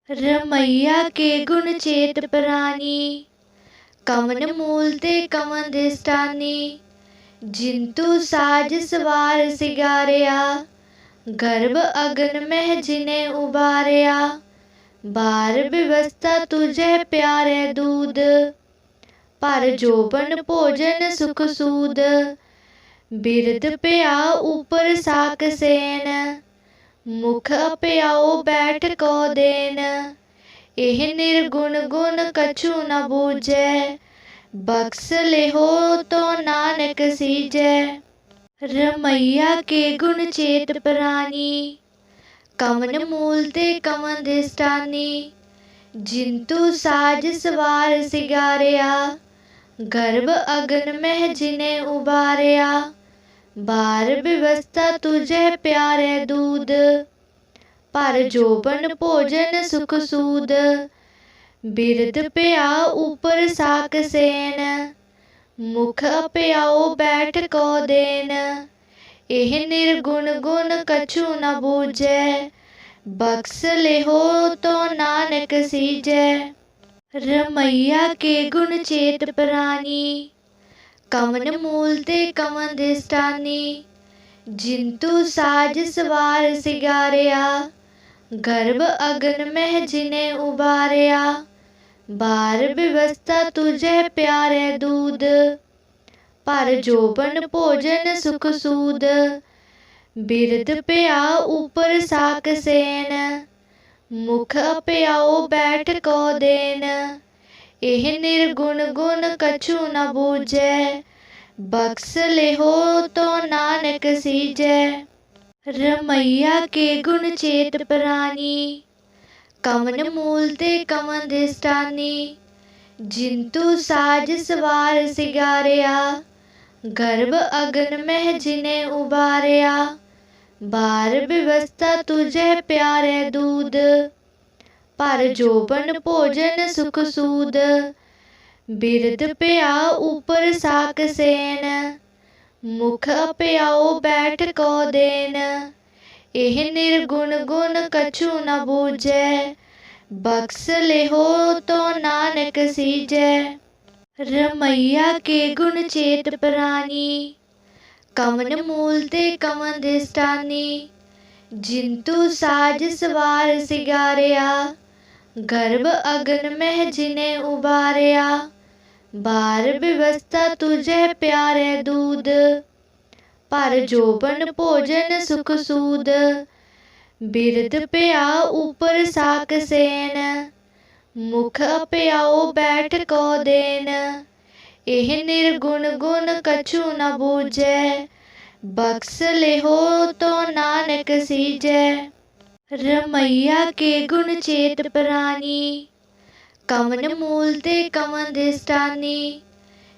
रमैया के गुण चेत प्राणी, कवन मूल ते कवन दृष्टानी। जिंतु साज सवार सिगारिया, गर्भ अगन मह जिने उबारिया। बार व्यवस्था तुझे प्यारे दूध, पर जोबन भोजन सुख सूद। बिरद प्या ऊपर साक सेन, मुख प्याओ बैठ को देन। एह निर्गुण गुण कछु न बूझे, बख्श लेहो तो नानक सीजे। रमैया के गुण चेत प्राणी, कवन मूल ते कवन दृष्टानी। जिंतु साज सवार सिगारिया, गर्भ अगन मह जिने उबारिया। बार व्यवस्था तुझे प्यारे दूध, पर जोबन भोजन सुख सूद। बिरद प्या ऊपर साक सेन, मुख प्याओ बैठ को देन। एह निर्गुण गुण कछु न बूझे, बख्श लेहो तो नानक सीजे। रमैया के गुण चेत प्राणी, कवन मूल ते कवन दृष्टानी। जिंतु साज सवार सिगारिया, गर्भ अगन मह जिने उबारिया। बार व्यवस्था तुझे प्यारे दूध, पर जोबन भोजन सुख सूद। बिरद प्या ऊपर साक सेन, मुख प्याओ बैठ को देन। एह निर्गुण गुण कछु न बूझे, बख्श लेहो तो नानक सीजे। रमैया के गुण चेत प्राणी, कवन मूल ते कवन दृष्टानी। जिंतु साज सवार सिगारिया, गर्भ अगन मह जिने उबारिया। बार व्यवस्था तुझे प्यारे दूध, पर जोबन भोजन सुख सूद। बिरद प्या ऊपर साक सेन, मुख प्याओ बैठ को देन। एह निर्गुण गुण कछु न बूझे, बख्श लेहो तो नानक सीजे। रमैया के गुण चेत प्राणी, कवन मूल ते कवन दृष्टानी। जिंतु साज सवार सिगारिया, गर्भ अगन मह जिने उबारिया। बार व्यवस्था तुझे प्यारे दूध, पर जोबन भोजन सुख सूद। बिरद प्या ऊपर साक सेन, मुख प्याओ बैठ को देन। एह निर्गुण गुण कछु न बूझे, बख्श लेहो तो नानक सीजे। रमैया के गुण चेत प्राणी, कवन मूल ते कवन दृष्टानी।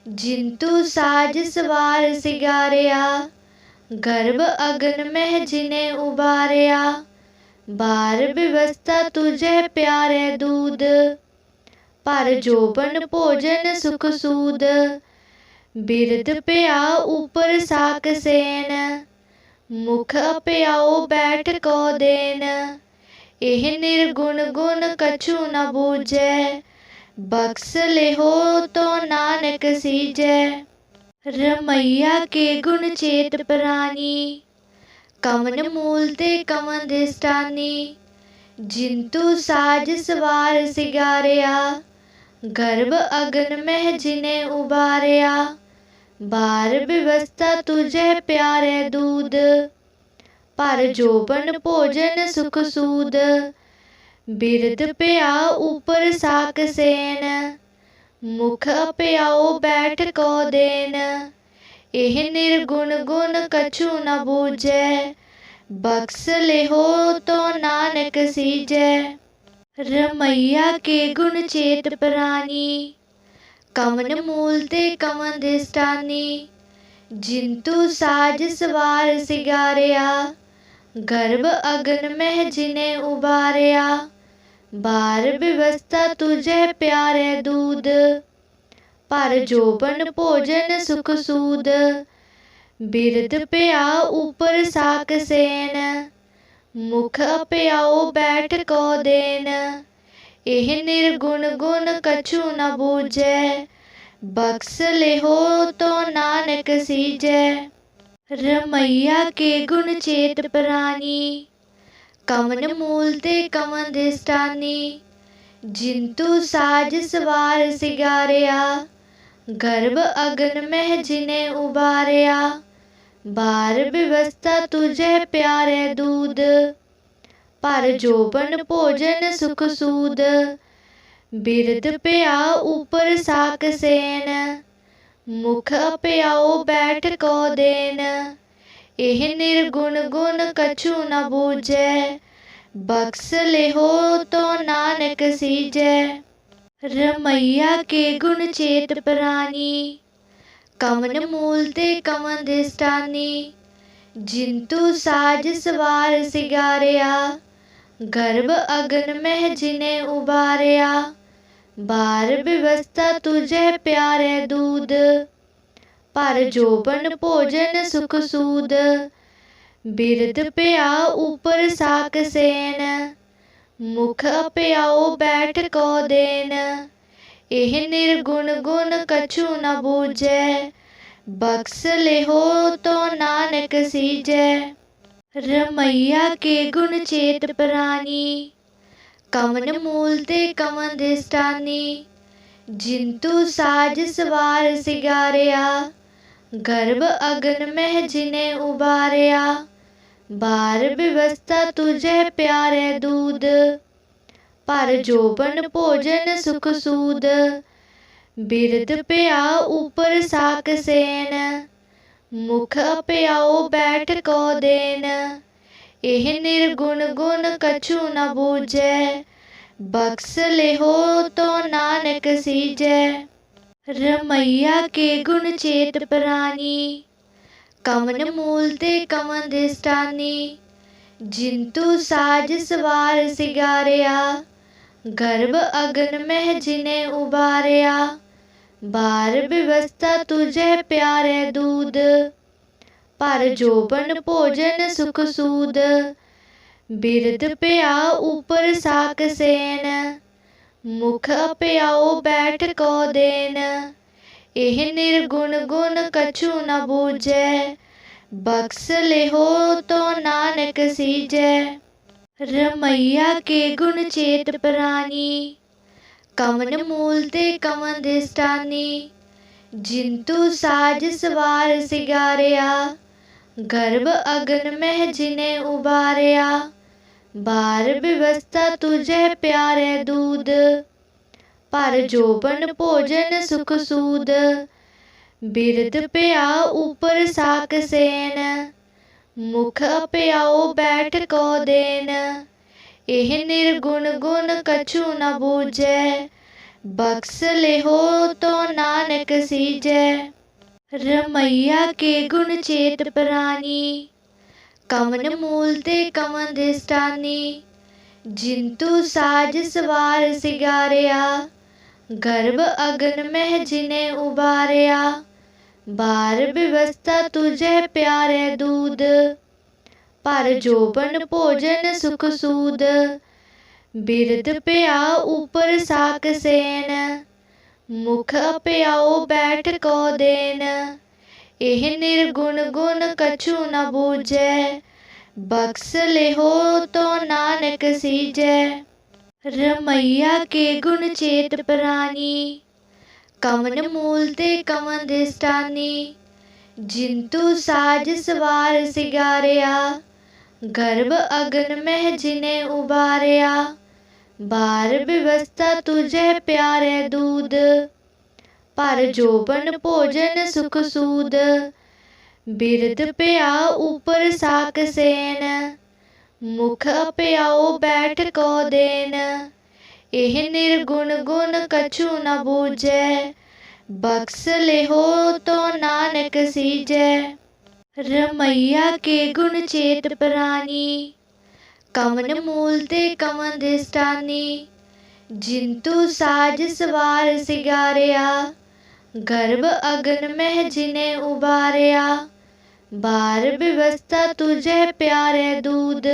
जिंतु साज सवार सिगारिया, गर्भ अगन मह जिने उबारिया। बार व्यवस्था तुझे प्यारे दूध, पर जोबन भोजन सुख सूद। बिरद प्या ऊपर साक सेन, मुख प्याओ बैठ को देन। एह निर्गुण गुण कछु न बूझे, बख्श लेहो तो नानक सीजे। रमैया के गुण चेत प्राणी, कवन मूल ते कवन दृष्टानी। जिंतु साज सवार सिगारिया, गर्भ अगन मह जिने उबारिया। बार व्यवस्था तुझे प्यारे दूध, पर जोबन भोजन सुख सूद। बिरद प्या ऊपर साक सेन, मुख प्याओ बैठ को देन। एह निर्गुण गुण कछु न बूझे, बख्श लेहो तो नानक सीजे। रमैया के गुण चेत प्राणी, कवन मूल ते कवन दृष्टानी। जिंतु साज सवार सिगारिया, गर्भ अगन मह जिने उबारिया। बार व्यवस्था तुझे प्यारे दूध, पर जोबन भोजन सुख सूद। बिरद प्या ऊपर साक सेन, मुख प्याओ बैठ को देन। एह निर्गुण गुण कछु न बूझै, बख्श लेहो तो नानक सीजै। रमैया के गुण चेत प्राणी, कवन मूल ते कवन दिस्टानी। जिंतु साज सवार सिगारिया, गर्भ अगन मह जिने उबारिया। बार व्यवस्था तुझे प्यारे दूध, पर जोबन भोजन सुख सूद। बिरद पिया ऊपर साक सेन, मुख प्याओ बैठ को देन। एह निर्गुण गुण कछु न बूझै, बख्श लेहो तो नानक सीजै। रमैया के गुण चेत प्राणी, कवन मूल ते कवन दिस्टानी। जिंतु साज सवार सिगारिया, गर्भ अगन मह जिने उबारिया। बार व्यवस्था तुझे प्यारे दूध, पर जोबन भोजन सुख सूद। बिरद पिया ऊपर साक सेन, मुख प्याओ बैठ को देन। एह निर्गुण गुण कछु न बूझै, बख्श लेहो तो नानक सीजै। रमैया के गुण चेत प्राणी, कवन मूल ते कवन दिस्टानी। जिंतु साज सवार सिगारिया, गर्भ अगन मह जिने उबारिया। बार व्यवस्था तुझे प्यारे दूध, पर जोबन भोजन सुख सूद। बिरद पिया ऊपर साक सेन, मुख प्याओ बैठ को देन। एह निर्गुण गुण कछु न बूझै, बख्श लेहो तो नानक सीजै। रमैया के गुण चेत प्राणी, कवन मूल ते कवन दिस्टानी। जिंतु साज सवार सिगारिया, गर्भ अगन मह जिने उबारिया। बार व्यवस्था तुझे प्यारे दूध, पर जोबन भोजन सुख सूद। बिरद पिया ऊपर साक सेन, मुख प्याओ बैठ को देन। एह निर्गुण गुण कछु न बूझै, बख्श लेहो तो नानक सीजै। रमैया के गुण चेत प्राणी, कवन मूल ते कवन दिस्टानी। जिंतु साज सवार सिगारिया, गर्भ अगन मह जिने उबारिया। बार व्यवस्था तुझे प्यारे दूध, पर जोबन भोजन सुख सूद। बिरद पिया ऊपर साक सेन, मुख प्याओ बैठ को देन। एह निर्गुण गुण कछु न बूझै, बख्श लेहो तो नानक सीजै। रमैया के गुण चेत प्राणी, कवन मूल ते कवन दिस्टानी। जिंतु साज सवार सिगारिया, गर्भ अगन मह जिने उबारिया। बार व्यवस्था तुझे प्यारे दूध, पर जोबन भोजन सुख सूद। बिरद पिया ऊपर साक सेन, मुख प्याओ बैठ को देन। एह निर्गुण गुण कछु न बूझै, बख्श लेहो तो नानक सीजै। रमैया के गुण चेत प्राणी, कवन मूल ते कवन दिस्टानी। जिंतु साज सवार सिगारिया, गर्भ अगन मह जिने उबारिया। बार व्यवस्था तुझे प्यारे दूध, पर जोबन भोजन सुख सूद। बिरद पिया ऊपर साक सेन, मुख प्याओ बैठ को देन। एह निर्गुण गुण कछु न बूझै, बख्श लेहो तो नानक सीजै। रमैया के गुण चेत प्राणी, कवन मूल ते कवन दिस्टानी। जिंतु साज सवार सिगारिया, गर्भ अगन मह जिने उबारिया। बार व्यवस्था तुझे प्यारे दूध,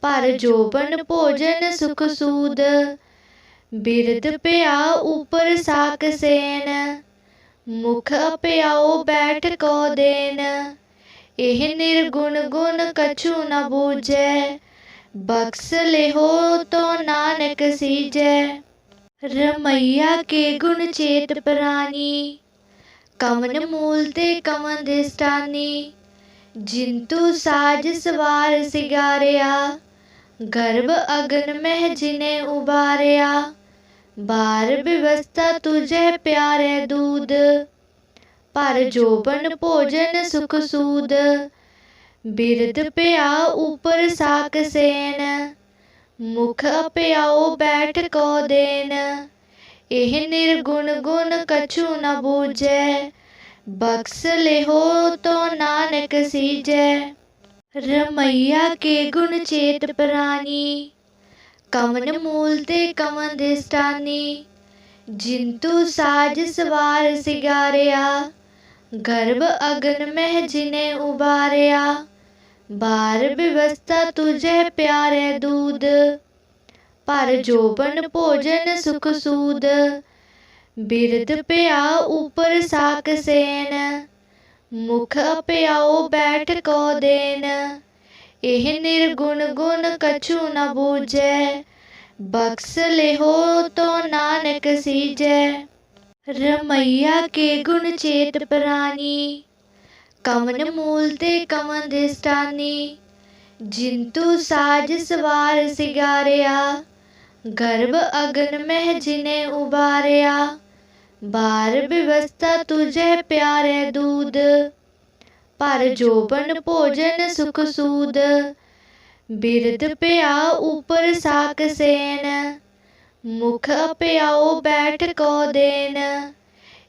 पर जोबन भोजन सुख सूद। बिरद पिया ऊपर साक सेन, मुख अप्याओ बैठ को देन। एह निर्गुण गुण कछु न बूझै, बख्श लेहो तो नानक सीजै। रमैया के गुण चेत प्राणी, कवन मूल ते कवन दिष्टानी। जिंतु साज सवार सिगारिया, गर्भ अगन मह जिने उबारिया। बार व्यवस्था तुझे प्यारे दूध, पर जोबन भोजन सुख सूद। बिरद पिया ऊपर साक सेन, मुख अप्याओ बैठ को देन। एह निर्गुण गुण कछु न बूझै, बख्श लेहो तो नानक सीजै। रमैया के गुण चेत प्राणी, कवन मूल ते कवन दिष्टानी। जिंतु साज सवार सिगारिया, गर्भ अगन मह जिने उबारिया। बार व्यवस्था तुझे प्यारे दूध, पर जोबन भोजन सुख सूद। बिरद पिया ऊपर साक सेन, मुख अप्याओ बैठ को देन। एह निर्गुण गुण कछु न बूझै, बख्श लेहो तो नानक सीजै। रमैया के गुण चेत प्राणी, कवन मूल ते कवन दिष्टानी। जिंतु साज सवार सिगारिया, गर्भ अगन मह जिने उबारिया। बार व्यवस्था तुझे प्यारे दूध, पर जोबन भोजन सुख सूद। बिरद पिया ऊपर साक सेन, मुख अप्याओ बैठ को देन।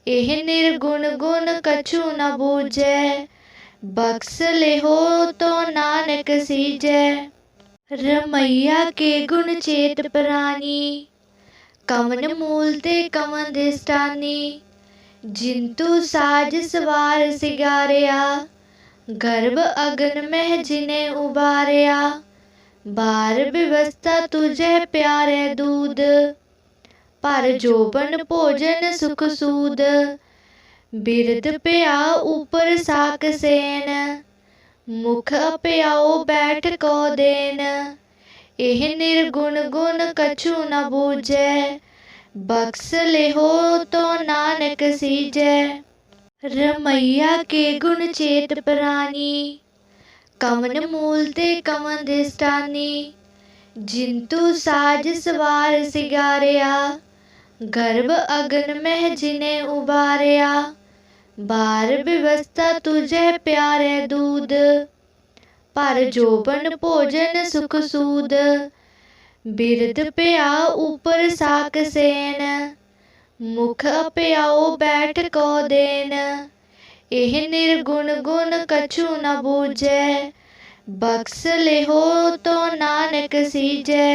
एह निर्गुण गुण कछु न बूझै, बख्श लेहो तो नानक सीजै। रमैया के गुण चेत प्राणी, कवन मूल ते कवन दिष्टानी। जिंतु साज सवार सिगारिया, गर्भ अगन मह जिने उबारिया। बार व्यवस्था तुझे प्यारे दूध, पर जोबन भोजन सुख सूद। बिरद पिया ऊपर साक सेन, मुख अप्याओ बैठ को देन। एह निर्गुण गुण कछु न बूझै, बख्श लेहो तो नानक सीजै। रमैया के गुण चेत प्राणी, कवन मूल ते कवन दिष्टानी। जिंतु साज सवार सिगारिया, गर्भ अगन मह जिने उबारिया। बार व्यवस्था तुझे प्यारे दूध, पर जोबन भोजन सुख सूद। बिरद पिया ऊपर साक सेन, मुख अप्याओ बैठ को देन। एह निर्गुण गुण कछु न बूझै, बख्श लेहो तो नानक सीजै।